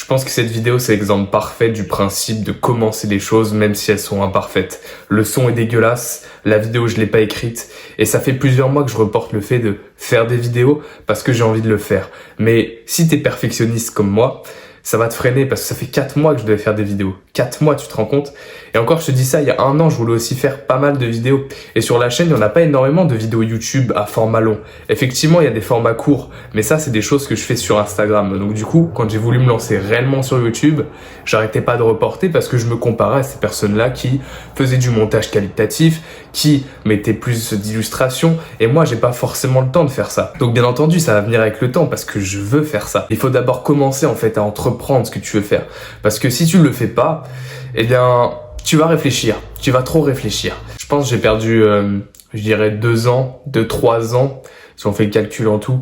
Je pense que cette vidéo, c'est l'exemple parfait du principe de commencer les choses même si elles sont imparfaites. Le son est dégueulasse, la vidéo je l'ai pas écrite et ça fait plusieurs mois que je reporte le fait de faire des vidéos parce que j'ai envie de le faire. Mais si t'es perfectionniste comme moi, ça va te freiner parce que ça fait 4 mois que je devais faire des vidéos. 4 mois, tu te rends compte? Et encore, je te dis ça, il y a 1 an, je voulais aussi faire pas mal de vidéos. Et sur la chaîne, il n'y en a pas énormément de vidéos YouTube à format long. Effectivement, il y a des formats courts, mais ça, c'est des choses que je fais sur Instagram. Donc du coup, quand j'ai voulu me lancer réellement sur YouTube, j'arrêtais pas de reporter parce que je me comparais à ces personnes-là qui faisaient du montage qualitatif, qui mettaient plus d'illustrations. Et moi, j'ai pas forcément le temps de faire ça. Donc bien entendu, ça va venir avec le temps parce que je veux faire ça. Il faut d'abord commencer en fait à entreprendre ce que tu veux faire. Parce que si tu le fais pas, eh bien, tu vas réfléchir. Tu vas trop réfléchir. Je pense que j'ai perdu, je dirais 2 ans, 3 ans, si on fait le calcul en tout,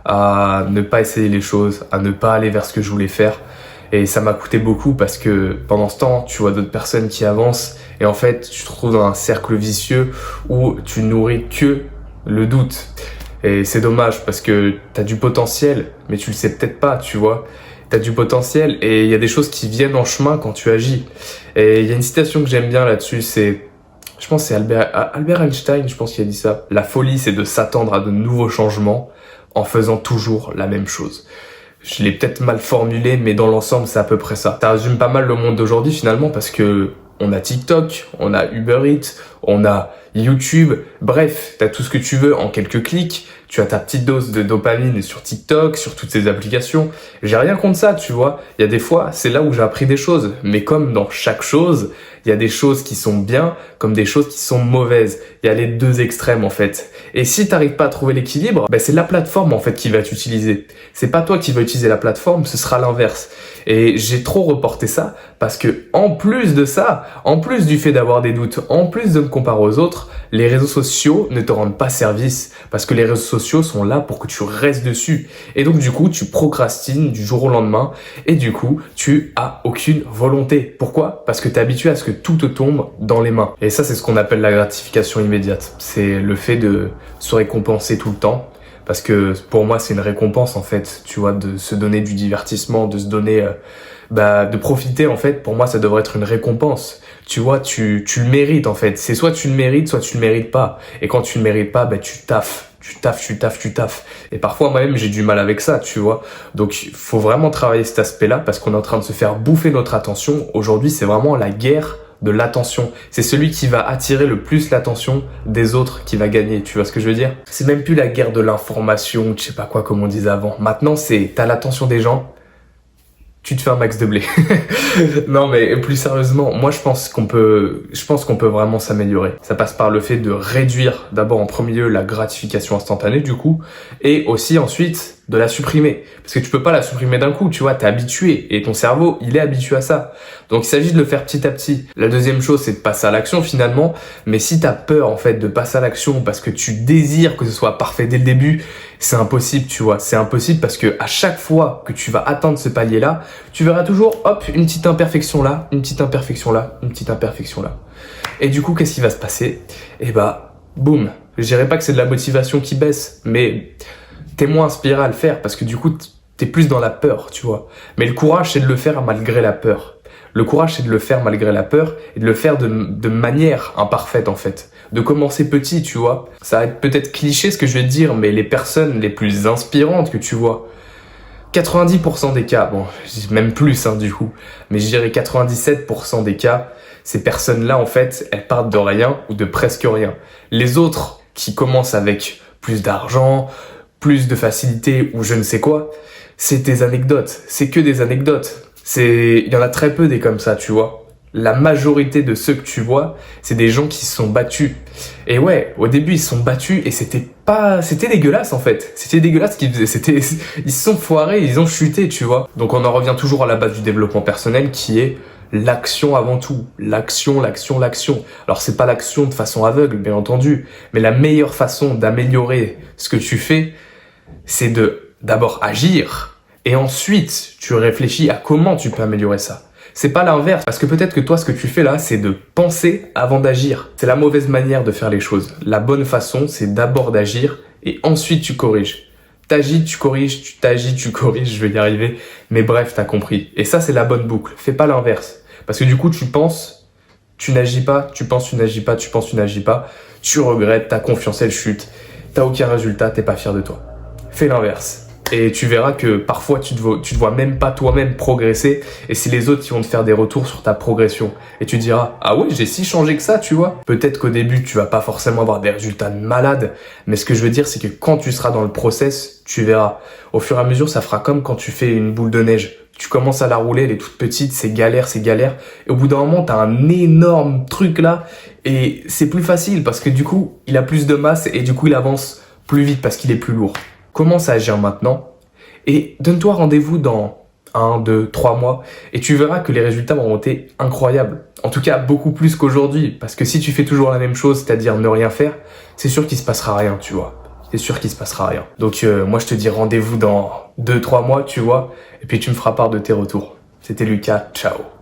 à ne pas essayer les choses, à ne pas aller vers ce que je voulais faire. Et ça m'a coûté beaucoup parce que pendant ce temps, tu vois d'autres personnes qui avancent et en fait, tu te retrouves dans un cercle vicieux où tu nourris que le doute. Et c'est dommage parce que t'as du potentiel, mais tu le sais peut-être pas, tu vois. T'as du potentiel et il y a des choses qui viennent en chemin quand tu agis. Et il y a une citation que j'aime bien là-dessus, je pense que c'est Albert Einstein, je pense qu'il a dit ça. La folie, c'est de s'attendre à de nouveaux changements en faisant toujours la même chose. Je l'ai peut-être mal formulé, mais dans l'ensemble, c'est à peu près ça. Ça résume pas mal le monde d'aujourd'hui finalement parce que on a TikTok, on a Uber Eats, on a YouTube, bref, t'as tout ce que tu veux en quelques clics, tu as ta petite dose de dopamine sur TikTok, sur toutes ces applications. J'ai rien contre ça, tu vois. Il y a des fois, c'est là où j'ai appris des choses. Mais comme dans chaque chose, il y a des choses qui sont bien, comme des choses qui sont mauvaises. Il y a les deux extrêmes, en fait. Et si t'arrives pas à trouver l'équilibre, ben c'est la plateforme, en fait, qui va t'utiliser. C'est pas toi qui vas utiliser la plateforme, ce sera l'inverse. Et j'ai trop reporté ça parce que, en plus de ça, en plus du fait d'avoir des doutes, en plus de me comparer aux autres, les réseaux sociaux ne te rendent pas service parce que les réseaux sociaux sont là pour que tu restes dessus. Et donc, du coup, tu procrastines du jour au lendemain et du coup, tu as aucune volonté. Pourquoi? Parce que tu es habitué à ce que tout te tombe dans les mains. Et ça, c'est ce qu'on appelle la gratification immédiate. C'est le fait de se récompenser tout le temps. Parce que pour moi, c'est une récompense en fait, tu vois, de se donner du divertissement, de se donner, de profiter en fait. Pour moi, ça devrait être une récompense. Tu vois, tu le mérites en fait. C'est soit tu le mérites, soit tu le mérites pas. Et quand tu le mérites pas, tu taffes. Tu taffes. Et parfois, moi-même, j'ai du mal avec ça, tu vois. Donc, il faut vraiment travailler cet aspect-là parce qu'on est en train de se faire bouffer notre attention. Aujourd'hui, c'est vraiment la guerre de l'attention. C'est celui qui va attirer le plus l'attention des autres qui va gagner. Tu vois ce que je veux dire? C'est même plus la guerre de l'information, je sais pas quoi, comme on disait avant. Maintenant, t'as l'attention des gens, tu te fais un max de blé. Non, mais plus sérieusement, moi, je pense qu'on peut vraiment s'améliorer. Ça passe par le fait de réduire, d'abord en premier lieu, la gratification instantanée, du coup, et aussi ensuite, de la supprimer. Parce que tu peux pas la supprimer d'un coup, tu vois, t'es habitué, et ton cerveau, il est habitué à ça. Donc, il s'agit de le faire petit à petit. La deuxième chose, c'est de passer à l'action, finalement. Mais si t'as peur, en fait, de passer à l'action parce que tu désires que ce soit parfait dès le début, c'est impossible, tu vois. C'est impossible parce que à chaque fois que tu vas atteindre ce palier-là, tu verras toujours, hop, une petite imperfection là, une petite imperfection là, une petite imperfection là. Et du coup, qu'est-ce qui va se passer? Boum. Je dirais pas que c'est de la motivation qui baisse, mais t'es moins inspiré à le faire parce que du coup, t'es plus dans la peur, tu vois. Mais le courage, c'est de le faire malgré la peur. Le courage, c'est de le faire malgré la peur et de le faire de manière imparfaite, en fait. De commencer petit, tu vois. Ça va être peut-être cliché ce que je vais te dire, mais les personnes les plus inspirantes que tu vois, 90% des cas, bon, même plus, du coup, mais je dirais 97% des cas, ces personnes-là, en fait, elles partent de rien ou de presque rien. Les autres qui commencent avec plus d'argent, plus de facilité ou je ne sais quoi, c'est des anecdotes. C'est que des anecdotes. Il y en a très peu des comme ça, tu vois. La majorité de ceux que tu vois, c'est des gens qui se sont battus. Et ouais, au début, ils se sont battus et c'était dégueulasse, en fait. C'était dégueulasse ce qu'ils faisaient. Ils se sont foirés, ils ont chuté, tu vois. Donc on en revient toujours à la base du développement personnel qui est l'action avant tout. L'action. Alors c'est pas l'action de façon aveugle, bien entendu. Mais la meilleure façon d'améliorer ce que tu fais, c'est d'abord agir. Et ensuite, tu réfléchis à comment tu peux améliorer ça. C'est pas l'inverse, parce que peut-être que toi, ce que tu fais là, c'est de penser avant d'agir. C'est la mauvaise manière de faire les choses. La bonne façon, c'est d'abord d'agir et ensuite tu corriges. t'agites, tu corriges, tu t'agites, tu corriges, je vais y arriver. Mais bref, t'as compris. Et ça, c'est la bonne boucle. Fais pas l'inverse. Parce que du coup, tu penses, tu n'agis pas, tu penses, tu n'agis pas, tu penses, tu n'agis pas. Tu regrettes, ta confiance, elle chute. T'as aucun résultat, t'es pas fier de toi. Fais l'inverse. Et tu verras que parfois, tu te vois même pas toi-même progresser. Et c'est les autres qui vont te faire des retours sur ta progression. Et tu diras, ah ouais, j'ai si changé que ça, tu vois. Peut-être qu'au début, tu vas pas forcément avoir des résultats de malade. Mais ce que je veux dire, c'est que quand tu seras dans le process, tu verras. Au fur et à mesure, ça fera comme quand tu fais une boule de neige. Tu commences à la rouler, elle est toute petite, c'est galère. Et au bout d'un moment, t'as un énorme truc là. Et c'est plus facile parce que du coup, il a plus de masse et du coup, il avance plus vite parce qu'il est plus lourd. Commence à agir maintenant et donne-toi rendez-vous dans 1, 2, 3 mois et tu verras que les résultats vont été incroyables. En tout cas, beaucoup plus qu'aujourd'hui. Parce que si tu fais toujours la même chose, c'est-à-dire ne rien faire, c'est sûr qu'il se passera rien, tu vois. C'est sûr qu'il se passera rien. Donc moi, je te dis rendez-vous dans 2, 3 mois, tu vois. Et puis tu me feras part de tes retours. C'était Lucas, ciao.